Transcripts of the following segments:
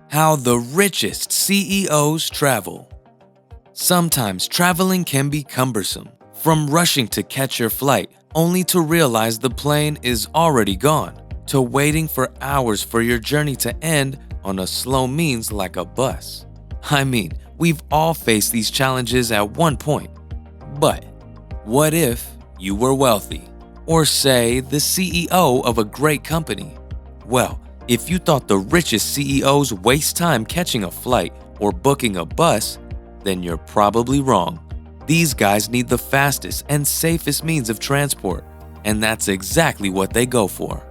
How the richest CEOs travel. Sometimes traveling can be cumbersome, from rushing to catch your flight only to realize the plane is already gone, to waiting for hours for your journey to end on a slow means like a bus. I mean, we've all faced these challenges at one point. But what if you were wealthy? Or say, the CEO of a great company? Well, if you thought the richest CEOs waste time catching a flight or booking a bus, then you're probably wrong. These guys need the fastest and safest means of transport, and that's exactly what they go for.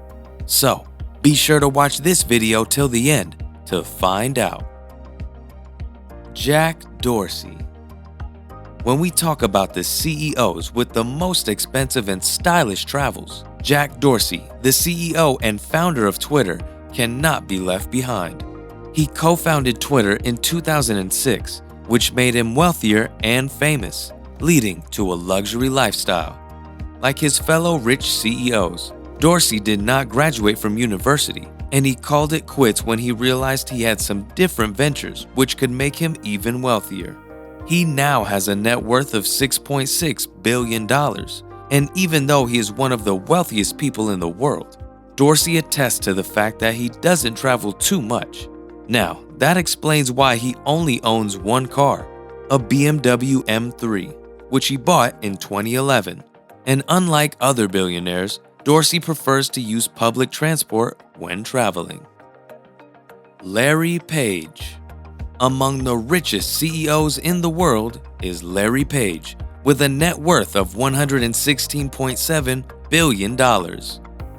So, be sure to watch this video till the end to find out. Jack Dorsey. When we talk about the CEOs with the most expensive and stylish travels, Jack Dorsey, the CEO and founder of Twitter, cannot be left behind. He co-founded Twitter in 2006, which made him wealthier and famous, leading to a luxury lifestyle. Like his fellow rich CEOs, Dorsey did not graduate from university, and he called it quits when he realized he had some different ventures which could make him even wealthier. He now has a net worth of $6.6 billion, and even though he is one of the wealthiest people in the world, Dorsey attests to the fact that he doesn't travel too much. Now, that explains why he only owns one car, a BMW M3, which he bought in 2011. And unlike other billionaires, Dorsey prefers to use public transport when traveling. Larry Page. Among the richest CEOs in the world is Larry Page, with a net worth of $116.7 billion.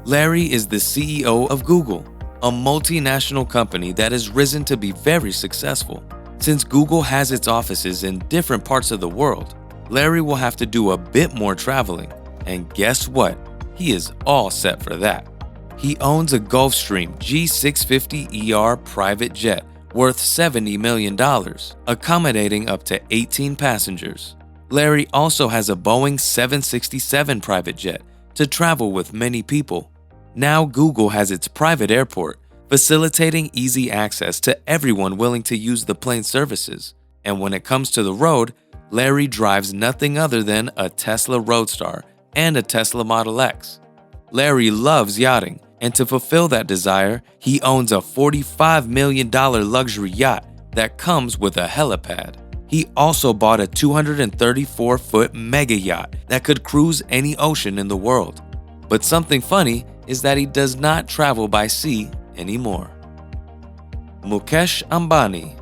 Larry is the CEO of Google, a multinational company that has risen to be very successful. Since Google has its offices in different parts of the world, Larry will have to do a bit more traveling, and guess what? He is all set for that. He owns a Gulfstream G650ER private jet worth $70 million, accommodating up to 18 passengers. Larry also has a Boeing 767 private jet to travel with many people. Now Google has its private airport, facilitating easy access to everyone willing to use the plane services. And when it comes to the road, Larry drives nothing other than a Tesla Roadster and a Tesla Model X. Larry loves yachting, and to fulfill that desire, he owns a $45 million luxury yacht that comes with a helipad. He also bought a 234-foot mega yacht that could cruise any ocean in the world. But something funny is that he does not travel by sea anymore. Mukesh Ambani.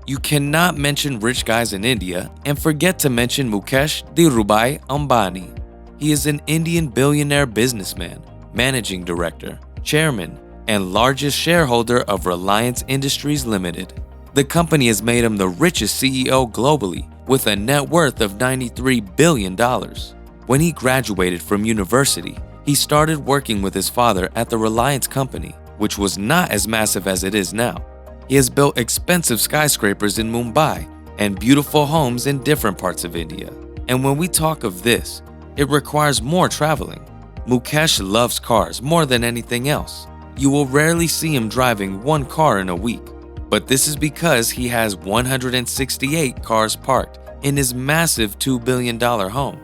You cannot mention rich guys in India and forget to mention Mukesh Dhirubhai Ambani. He is an Indian billionaire businessman, managing director, chairman, and largest shareholder of Reliance Industries Limited. The company has made him the richest CEO globally, with a net worth of $93 billion. When he graduated from university, he started working with his father at the Reliance Company, which was not as massive as it is now. He has built expensive skyscrapers in Mumbai and beautiful homes in different parts of India. And when we talk of this, it requires more traveling. Mukesh loves cars more than anything else. You will rarely see him driving one car in a week, but this is because he has 168 cars parked in his massive $2 billion home.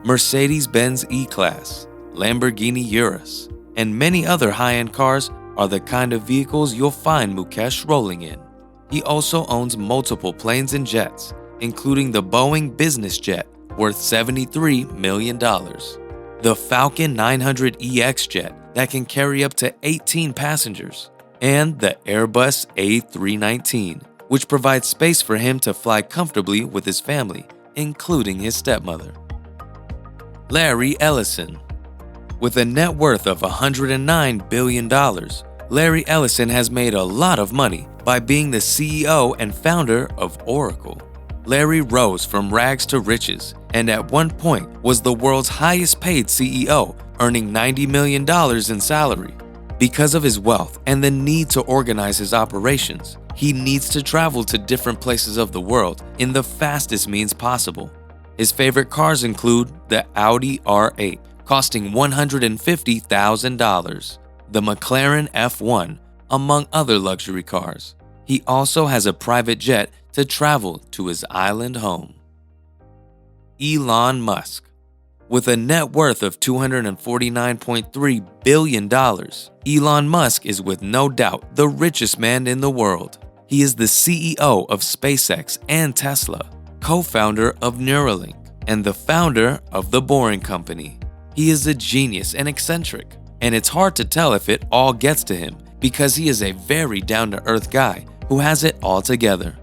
Mercedes-Benz E-Class, Lamborghini Urus, and many other high-end cars are the kind of vehicles you'll find Mukesh rolling in. He also owns multiple planes and jets, including the Boeing business jet worth $73 million. The Falcon 900EX jet that can carry up to 18 passengers, and the Airbus A319, which provides space for him to fly comfortably with his family, including his stepmother. Larry Ellison. With a net worth of $109 billion, Larry Ellison has made a lot of money by being the CEO and founder of Oracle. Larry rose from rags to riches, and at one point was the world's highest paid CEO, earning $90 million in salary. Because of his wealth and the need to organize his operations, he needs to travel to different places of the world in the fastest means possible. His favorite cars include the Audi R8, costing $150,000, the McLaren F1, among other luxury cars. He also has a private jet to travel to his island home. Elon Musk. With a net worth of $249.3 billion, Elon Musk is with no doubt the richest man in the world. He is the CEO of SpaceX and Tesla, co-founder of Neuralink, and the founder of The Boring Company. He is a genius and eccentric, and it's hard to tell if it all gets to him because he is a very down-to-earth guy who has it all together.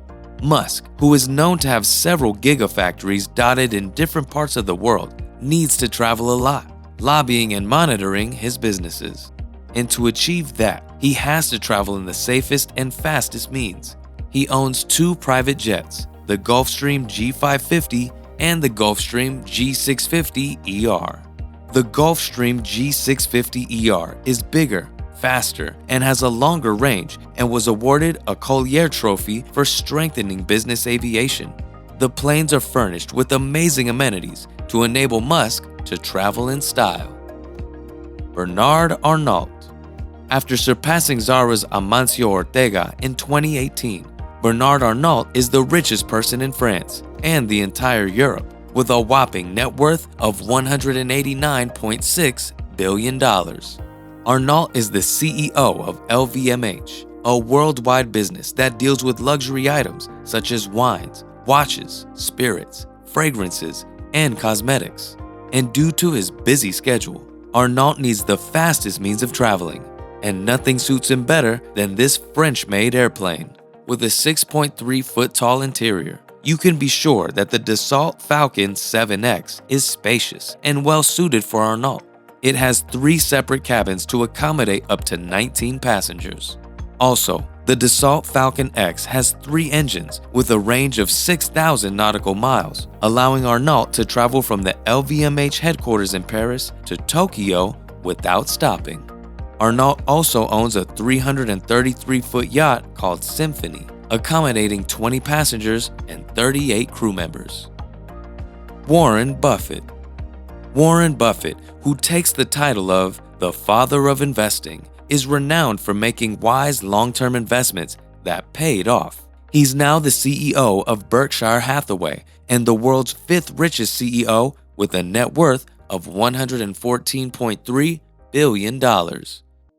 Musk, who is known to have several gigafactories dotted in different parts of the world, needs to travel a lot, lobbying and monitoring his businesses. And to achieve that, he has to travel in the safest and fastest means. He owns 2 private jets, the Gulfstream G550 and the Gulfstream G650ER. The Gulfstream G650ER is bigger, faster, and has a longer range and was awarded a Collier Trophy for strengthening business aviation. The planes are furnished with amazing amenities to enable Musk to travel in style. Bernard Arnault. After surpassing Zara's Amancio Ortega in 2018, Bernard Arnault is the richest person in France and the entire Europe, with a whopping net worth of $189.6 billion. Arnault is the CEO of LVMH, a worldwide business that deals with luxury items such as wines, watches, spirits, fragrances, and cosmetics. And due to his busy schedule, Arnault needs the fastest means of traveling, and nothing suits him better than this French-made airplane. With a 6.3-foot-tall interior, you can be sure that the Dassault Falcon 7X is spacious and well-suited for Arnault. It has 3 separate cabins to accommodate up to 19 passengers. Also, the Dassault Falcon X has 3 engines with a range of 6,000 nautical miles, allowing Arnault to travel from the LVMH headquarters in Paris to Tokyo without stopping. Arnault also owns a 333-foot yacht called Symphony, accommodating 20 passengers and 38 crew members. Warren Buffett. Warren Buffett, who takes the title of the father of investing, is renowned for making wise long-term investments that paid off. He's now the CEO of Berkshire Hathaway and the world's 5th richest CEO with a net worth of $114.3 billion.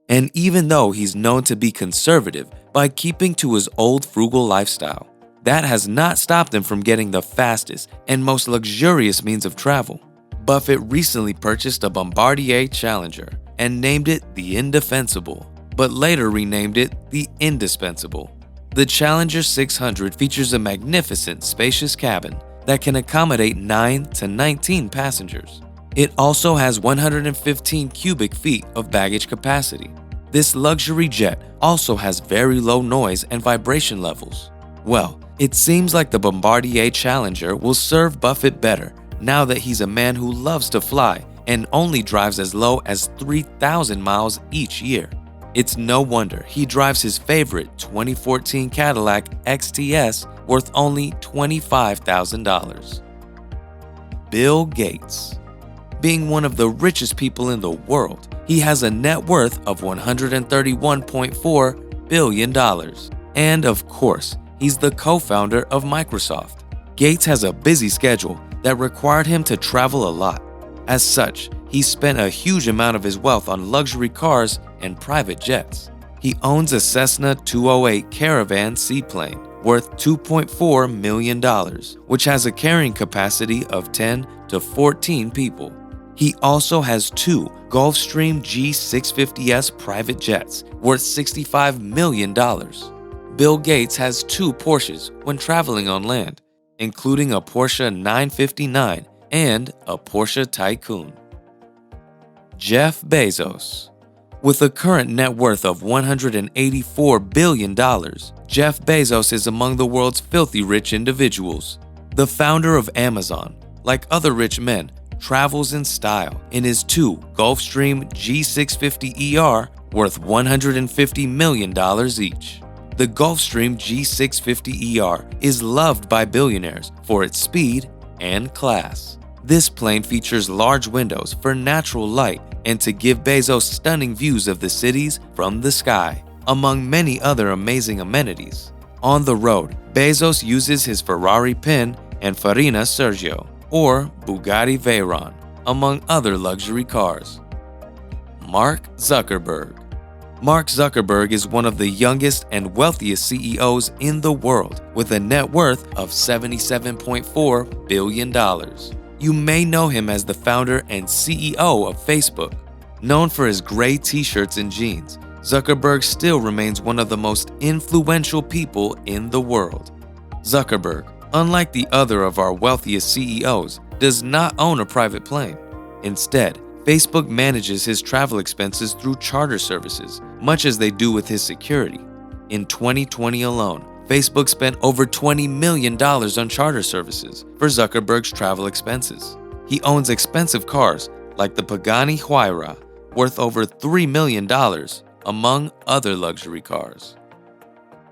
And even though he's known to be conservative by keeping to his old frugal lifestyle, that has not stopped him from getting the fastest and most luxurious means of travel. Buffett recently purchased a Bombardier Challenger and named it the Indefensible, but later renamed it the Indispensable. The Challenger 600 features a magnificent, spacious cabin that can accommodate 9 to 19 passengers. It also has 115 cubic feet of baggage capacity. This luxury jet also has very low noise and vibration levels. Well, it seems like the Bombardier Challenger will serve Buffett better now that he's a man who loves to fly and only drives as low as 3,000 miles each year. It's no wonder he drives his favorite 2014 Cadillac XTS worth only $25,000. Bill Gates. Being one of the richest people in the world, he has a net worth of $131.4 billion. And of course, he's the co-founder of Microsoft. Gates has a busy schedule that required him to travel a lot. As such, he spent a huge amount of his wealth on luxury cars and private jets. He owns a Cessna 208 Caravan seaplane worth $2.4 million, which has a carrying capacity of 10 to 14 people. He also has 2 Gulfstream G650S private jets worth $65 million. Bill Gates has 2 Porsches when traveling on land, including a Porsche 959 and a Porsche Tycoon. Jeff Bezos. With a current net worth of $184 billion, Jeff Bezos is among the world's filthy rich individuals. The founder of Amazon, like other rich men, travels in style in his 2 Gulfstream G650ER worth $150 million each. The Gulfstream G650ER is loved by billionaires for its speed and class. This plane features large windows for natural light and to give Bezos stunning views of the cities from the sky. among many other amazing amenities. On the road, Bezos uses his Ferrari Pin and Farina Sergio, or Bugatti Veyron, among other luxury cars. Mark Zuckerberg. Mark Zuckerberg is one of the youngest and wealthiest CEOs in the world, with a net worth of $77.4 billion. You may know him as the founder and CEO of Facebook. Known for his gray t-shirts and jeans, Zuckerberg still remains one of the most influential people in the world. Zuckerberg, unlike the other of our wealthiest CEOs, does not own a private plane. Instead, Facebook manages his travel expenses through charter services, much as they do with his security. In 2020 alone, Facebook spent over $20 million on charter services for Zuckerberg's travel expenses. He owns expensive cars like the Pagani Huayra, worth over $3 million, among other luxury cars.